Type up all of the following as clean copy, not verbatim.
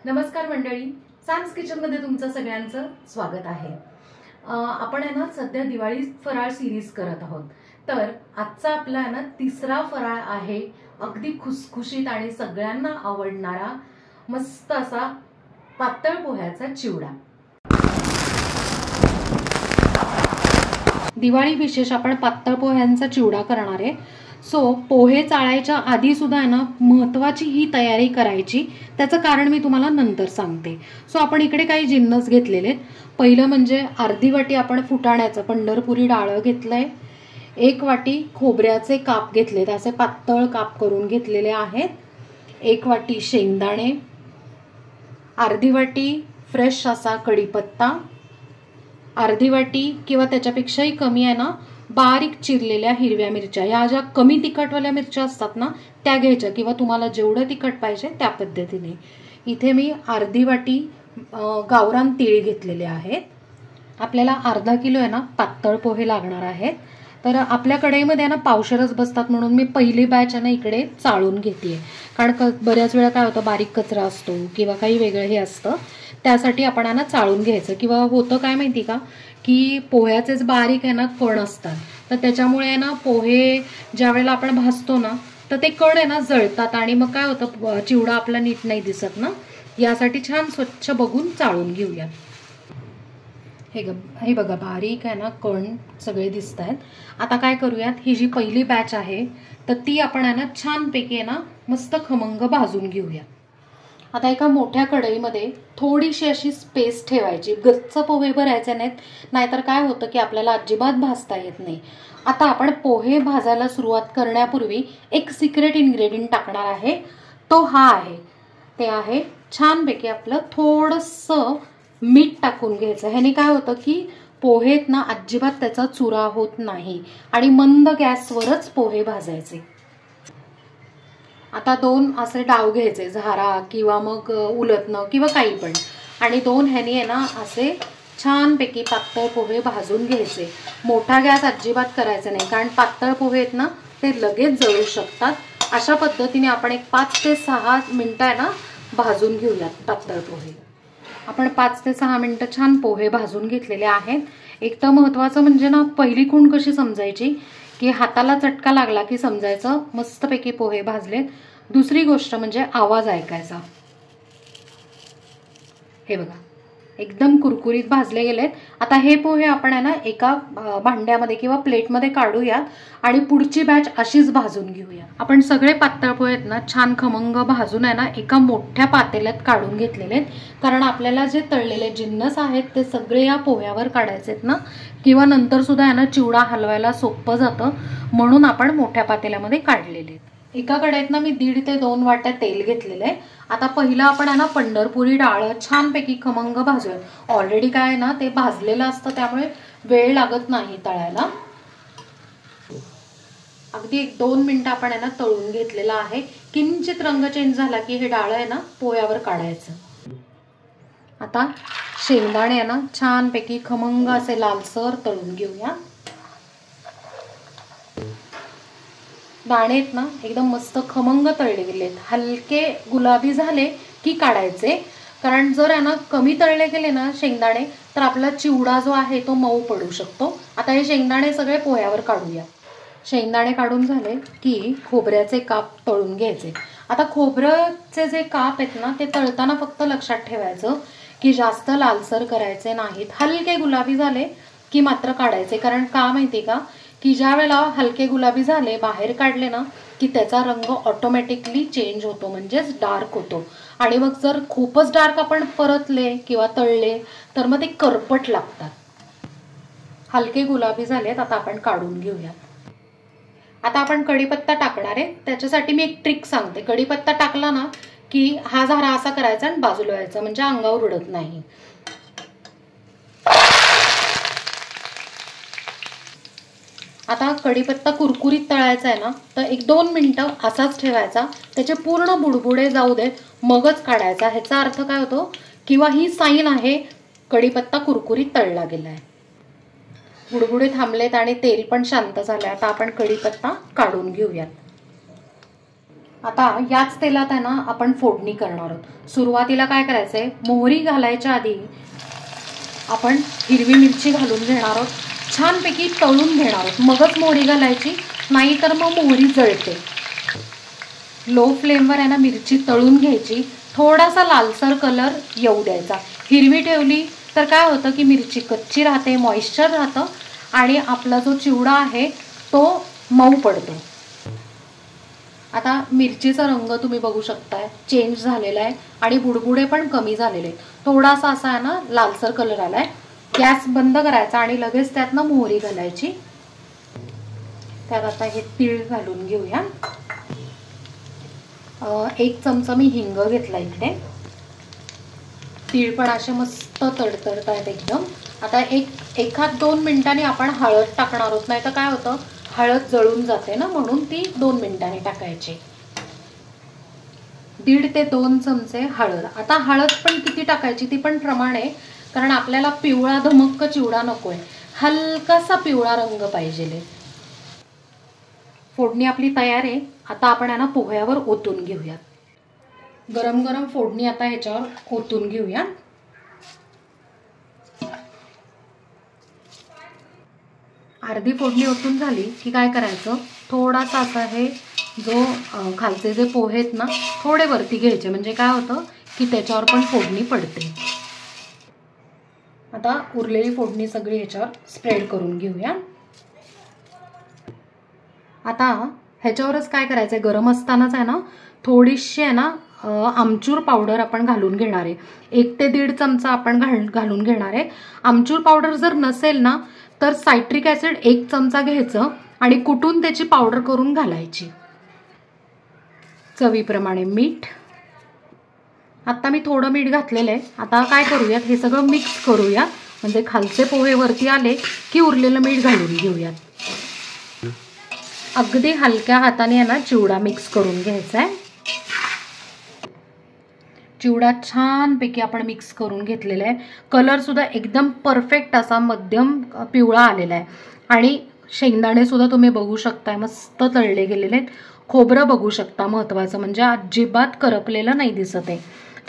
नमस्कार मंडळी, सॅम्स किचनमध्ये तुमचं सगळ्यांचं स्वागत आहे। आपण आहे ना सध्या दिवाळी फराळ सिरीज करत आहोत। तर आजचा आपला आहे ना तिसरा फराळ आहे, अगदी खुसखुशीत आणि सगळ्यांना आवडणारा मस्त असा पातळ पोह्याचा चिवडा। दिवाळी विशेष आपण पातळ पोह्यांचा चिवडा करणार आहे। सो पोहे चाळायच्या आधी सुद्धा आहे ना महत्त्वाची ही तयारी करायची, त्याचं कारण मी तुम्हाला नंतर सांगते। सो आपण इकडे काही जिन्नस घेतलेले। पहिलं म्हणजे अर्धी वाटी आपण फुटाण्याचं पंढरपुरी डाळ घेतलंय, 1 वाटी खोबऱ्याचे काप घेतलेत, असे पातळ काप करून घेतलेले आहेत, 1 वाटी शेंगदाणे, अर्धी वाटी फ्रेश असा कढीपत्ता, अर्धी वाटी किंवा त्याच्यापेक्षाही कमी आहे ना बारीक चिरलेल्या हिरव्या मिरच्या। या ज्या कमी तिखटवाल्या मिरच्या असतात ना त्या घ्यायच्या, किंवा तुम्हाला जेवढं तिखट पाहिजे त्या पद्धतीने। इथे मी अर्धी वाटी गावरान तीळ घेतलेले आहेत। आपल्याला अर्धा किलो आहे ना पातळ पोहे लागणार आहेत। तर आपल्या कढईमध्ये ना पावशेरच बसतात, म्हणून मी पहिली बॅच आहे ना इकडे चाळून घेतेय, कारण बऱ्याच वेळा काय होतं बारीक कचरा असतो किंवा काही वेगळं हे असतं, त्यासाठी आपण आहे ना चाळून घ्यायचं। किंवा होतं काय माहिती का की पोह्याचेच बारीक आहे ना कण असतात, तर त्याच्यामुळे ना पोहे ज्या वेळेला आपण भाजतो ना तर ते कण आहे ना जळतात आणि मग काय होतं चिवडा आपला नीट नाही दिसत ना, यासाठी छान स्वच्छ बघून चाळून घेऊया। हे बघा बारीक आहे ना कण सगळे दिसत आहेत। आता काय करूयात, ही जी पहिली बॅच आहे तर ती आपण आहे ना छानपैकी आहे ना मस्त खमंग भाजून घेऊया। आता एका मोठ्या कढईमध्ये थोडीशी अशी स्पेस ठेवायची, गच्च पोहे भरायचे नाहीत, नाहीतर काय होतं की आपल्याला अजिबात भाजता येत नाही। आता आपण पोहे भाजायला सुरुवात करण्यापूर्वी एक सिक्रेट इन्ग्रेडियंट टाकणार आहे, तो हा आहे, ते आहे छानपैकी आपलं थोडंसं मीठ टाकून घ्यायचं। ह्याने काय होतं की पोहेत ना अजिबात त्याचा चुरा होत नाही आणि मंद गॅसवरच पोहे भाजायचे। आता 2 असे डाव घ्यायचे, झारा किंवा मग उलटणं किंवा काही पण, आणि 2 ह्यानी आहे ना असे छानपैकी पातळ पोहे भाजून घ्यायचे। मोठा गॅस अजिबात करायचा नाही, कारण पातळ पोहे आहेत ना ते लगेच जळू शकतात। अशा पद्धतीने आपण एक 5 ते 6 मिनिटं आहे ना भाजून घेऊयात पातळ पोहे। आपण 5 ते 6 मिनिटं छान पोहे भाजून घेतलेले आहेत। एक तर महत्त्वाचं म्हणजे ना पहिली खूण कशी समजायची की हाताला चटका लागला की समजायचं मस्तपैकी पोहे भाजलेत। दुसरी गोष्ट म्हणजे आवाज ऐकायचा। हे बघा एकदम कुरकुरीत भाजले गेलेत। आता हे पोहे आपण आहे ना एका भांड्यामध्ये किंवा प्लेटमध्ये काढूयात आणि पुढची बॅच अशीच भाजून घेऊया। आपण सगळे पातळ पोहे आहेत ना छान खमंग भाजून आहे ना एका मोठ्या पातेल्यात काढून घेतलेले आहेत, कारण आपल्याला जे तळलेले जिन्नस आहेत ते सगळे या पोह्यावर काढायचे आहेत ना, किंवा नंतर सुद्धा आहे ना चिवडा हलवायला सोपं जातं, म्हणून आपण मोठ्या पातेल्यामध्ये काढलेले आहेत। एका कढईत ना मी 1.5 ते 2 वाट्या तेल घेतलेलं आहे। आता पहिलं आपण आहे ना पंढरपुरी डाळ छानपैकी खमंग भाजूया। ऑलरेडी काय आहे ना ते भाजलेलं असतं, त्यामुळे वेळ लागत नाही तळायला। अगदी 1-2 मिनिटं आपण आहे ना तळून घेतलेला आहे। किंचित रंग चेंज झाला की हे डाळ आहे ना पोह्यावर काढायचं। आता शेंगदाणे आहे ना छानपैकी खमंग असे लालसर तळून घेऊया। दाणे आहेत ना एकदम मस्त खमंग तळले गेलेत, हलके गुलाबी झाले की काढायचे, कारण जर आहे ना कमी तळले गेले ना शेंगदाणे तर आपला चिवडा जो आहे तो मऊ पडू शकतो। आता हे शेंगदाणे सगळे पोह्यावर काढूया। शेंगदाणे काढून झाले की खोबऱ्याचे काप तळून घ्यायचे। आता खोबऱ्याचे जे काप आहेत ना ते तळताना फक्त लक्षात ठेवायचं की जास्त लालसर करायचे नाहीत, हलके गुलाबी झाले की मात्र काढायचे। कारण का माहिती का की ज्या वेळेला हलके गुलाबी झाले बाहेर काढले ना की त्याचा रंग ऑटोमॅटिकली चेंज होतो, म्हणजेच डार्क होतो, आणि मग जर खूपच डार्क आपण परतले किंवा तळले तर मग ते करपट लागतात। हलके गुलाबी झालेत, आता आपण काढून घेऊया। आता आपण कढीपत्ता टाकणार आहे, त्याच्यासाठी मी एक ट्रिक सांगते। कढीपत्ता टाकला ना की हा झारा असा करायचा आणि बाजूला व्हायचा, म्हणजे अंगावर उडत नाही। आता कढीपत्ता कुरकुरीत तळायचा आहे ना तर 1-2 मिनिटं असाच ठेवायचा, त्याचे पूर्ण बुडबुडे जाऊ दे मगच काढायचा। ह्याचा अर्थ काय होतो किंवा ही साईन आहे कढीपत्ता कुरकुरीत तळला गेलाय। बुडबुडे थांबलेत आणि तेल पण शांत झाले। आता आपण कढीपत्ता काढून घेऊयात। आता याच तेलात आहे ना आपण फोडणी करणार आहोत। सुरुवातीला काय करायचंय, मोहरी घालायच्या आधी आपण हिरवी मिरची घालून घेणार आहोत, छानपैकी तळून घेणार आहोत, मगच मोहरी घालायची, नाहीतर मग मोहरी जळते। लो फ्लेमवर आहे ना मिरची तळून घ्यायची, थोडासा लालसर कलर येऊ द्यायचा। हिरवी ठेवली तर काय होतं की मिरची कच्ची राहते, मॉइश्चर राहतं आणि आपला जो चिवडा आहे तो मऊ पडतो। आता मिरचीचा रंग तुम्ही बघू शकताय चेंज झालेला आहे आणि बुडबुडे पण कमी झालेले आहेत, थोडासा असा आहे ना लालसर कलर आलाय। गॅस बंद करायचा आणि लगेच त्यात ना मोहरी घालायची। त्यात आता हे तीळ घालून घेऊया। 1 चमचा मी हिंग घेतला इकडे। तीळ पण असे मस्त तडतडत आहेत एकदम। आता 1-2 मिनिटांनी आपण हळद टाकणार आहोत, नाही तर काय होतं हळद जळून जाते ना, म्हणून ती 2 मिनिटांनी टाकायची। 1.5 ते 2 चमचे हळद। आता हळद पण किती टाकायची ती पण प्रमाण आहे, कारण आपल्याला पिवळा धमक्क चिवडा नकोय, हलकासा पिवळा रंग पाहिजे। फोडणी आपली तयार आहे। आता आपण आहे ना पोह्यावर ओतून घेऊया। गरम गरम फोडणी आता ह्याच्यावर ओतून घेऊया। अर्धी फोडणी ओतून झाली की काय करायचं, थोडासा असा हे जो खालचे जे पोहे आहेत ना थोडे वरती घ्यायचे, म्हणजे काय होतं की त्याच्यावर पण फोडणी पडते। आता उरलेली फोडणी सगळी ह्याच्यावर स्प्रेड करून घेऊया। आता ह्याच्यावरच काय करायचंय, गरम असतानाच आहे ना थोडीशी आहे ना आमचूर पावडर आपण घालून घेणार आहे। 1 ते 1.5 चमचा आपण घालून घेणार आहे। आमचूर पावडर जर नसेल ना तर सायट्रिक ऍसिड 1 चमचा घ्यायचं आणि कुटून त्याची पावडर करून घालायची। चवीप्रमाणे मीठ। आता मी थोडं मीठ घातलेलं आहे। आता काय करूयात, हे सगळं मिक्स करूया, म्हणजे खालचे पोहे वरती आले की उरलेलं मीठ घालून घेऊयात। अगदी हलक्या हाताने आहे ना चिवडा मिक्स करून घ्यायचा आहे। चिवडा छानपैकी आपण मिक्स करून घेतलेला आहे। कलर सुद्धा एकदम परफेक्ट असा मध्यम पिवळा आलेला आहे आणि शेंगदाणे सुद्धा तुम्ही बघू शकताय मस्त तळले गेलेले आहेत। खोबरं बघू शकता, महत्त्वाचं म्हणजे अजिबात करपलेलं नाही दिसत आहे।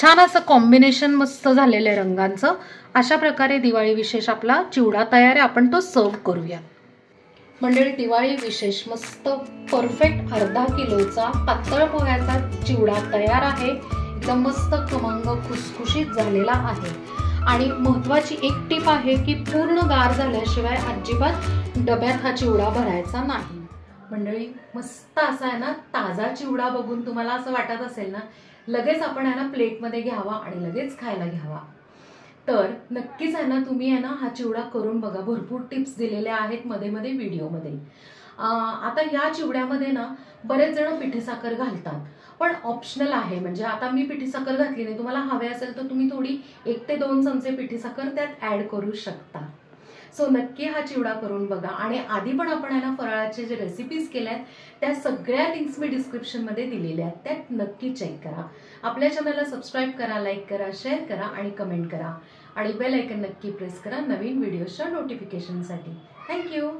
छान असं कॉम्बिनेशन मस्त झालेलं आहे रंगांचं। अशा प्रकारे दिवाळी विशेष आपला चिवडा तयार आहे, आपण तो सर्व करूया। मंडळी दिवाळी विशेष मस्त परफेक्ट अर्धा किलोचा पातळ पोह्याचा चिवडा तयार आहे। एकदम मस्त खमंग खुसखुशीत झालेला आहे। आणि महत्त्वाची एक टीप आहे की पूर्ण गार झाल्याशिवाय अजिबात डब्यात हा चिवडा भरायचा नाही। मंडळी मस्त असा आहे ना ताजा चिवडा बघून तुम्हाला असं वाटत असेल ना लगेच आपण आहे ना प्लेटमध्ये घ्यावा आणि लगेच खायला घ्यावा, तर नक्कीच आहे ना तुम्ही आहे ना हा चिवडा करून बघा। भरपूर टिप्स दिलेल्या आहेत मध्ये मध्ये व्हिडिओमध्ये। आता या चिवड्यामध्ये ना बरेच जण पिठी साखर घालतात, पण ऑप्शनल आहे, म्हणजे आता मी पिठी साखर घातली नाही, तुम्हाला हवे असेल तर तुम्ही थोडी 1 ते 2 चमचे पिठी साखर त्यात ऍड करू शकता। सो नक्की हा चिवडा करून बघा। आणि आधी पण आपण आहे ना फराळाचे जे रेसिपीज केल्या आहेत त्या सगळ्या लिंक्स मी डिस्क्रिप्शनमध्ये दिलेल्या आहेत, त्यात नक्की चेक करा। आपल्या चॅनलला सबस्क्राईब करा, लाईक करा, शेअर करा आणि कमेंट करा आणि बेल आयकन नक्की प्रेस करा नवीन व्हिडिओच्या नोटिफिकेशनसाठी। थँक्यू।